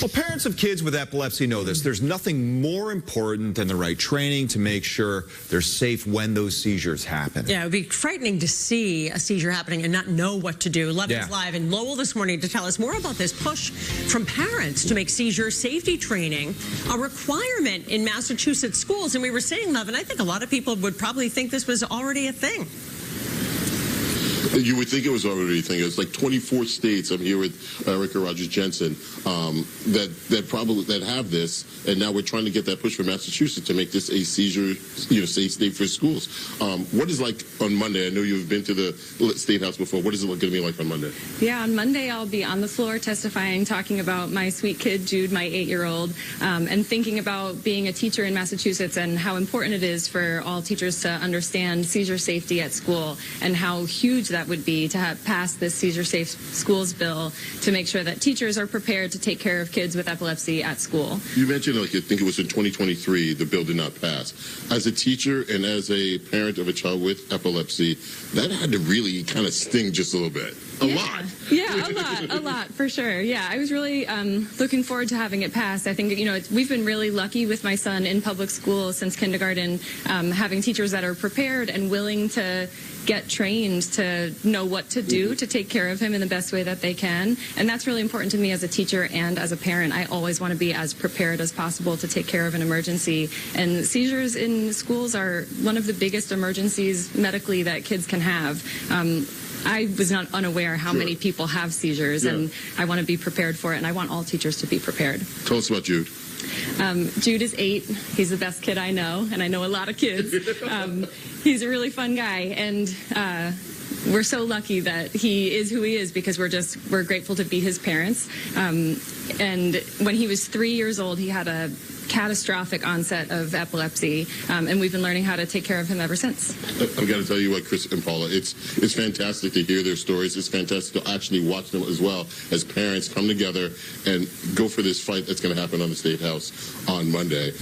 Well, parents of kids with epilepsy know this. There's nothing more important than the right training to make sure they're safe when those seizures happen. Yeah, it would be frightening to see a seizure happening and not know what to do. Levan's live in Lowell this morning to tell us more about this push from parents to make seizure safety training a requirement in Massachusetts schools. And we were saying, Levan, I think a lot of people would probably think this was already a thing. You would think it was already a thing. It's like 24 states. I'm here with Erica Jensen that have this, and now we're trying to get that push from Massachusetts to make this a seizure, safe state for schools. What is like on Monday? I know you've been to the State House before. What is it going to be like on Monday? Yeah, on Monday I'll be on the floor testifying, talking about my sweet kid Jude, my 8-year-old, and thinking about being a teacher in Massachusetts and how important it is for all teachers to understand seizure safety at school and how huge that would be to have passed this Seizure Safe Schools bill to make sure that teachers are prepared to take care of kids with epilepsy at school. You mentioned, like, I think it was in 2023, the bill did not pass. As a teacher and as a parent of a child with epilepsy, that had to really kind of sting just a little bit. A lot. Yeah, a lot, for sure. Yeah, I was really looking forward to having it passed. I think, we've been really lucky with my son in public school since kindergarten, having teachers that are prepared and willing to get trained to know what to do to take care of him in the best way that they can. And that's really important to me as a teacher and as a parent. I always want to be as prepared as possible to take care of an emergency. And seizures in schools are one of the biggest emergencies medically that kids can have. I was not unaware how many people have seizures, and I want to be prepared for it, and I want all teachers to be prepared. Tell us about Jude. Jude is 8. He's the best kid I know, and I know a lot of kids. He's a really fun guy, and we're so lucky that he is who he is because we're grateful to be his parents. And when he was 3 years old, he had a catastrophic onset of epilepsy, and we've been learning how to take care of him ever since. I've got to tell you what, Chris and Paula, it's fantastic to hear their stories. It's fantastic to actually watch them as well as parents come together and go for this fight that's going to happen on the State House on Monday.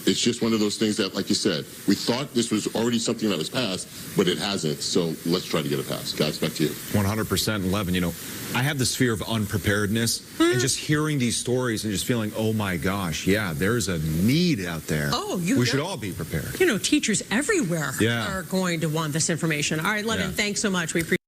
It's just one of those things that, like you said, we thought this was already something that was passed, but it hasn't. So let's try to get it passed. Guys, back to you. 100%, Levan. I have this fear of unpreparedness, and just hearing these stories and just feeling, oh my gosh, yeah, there's a need out there. We should all be prepared. Teachers everywhere are going to want this information. All right, Levan, thanks so much. We appreciate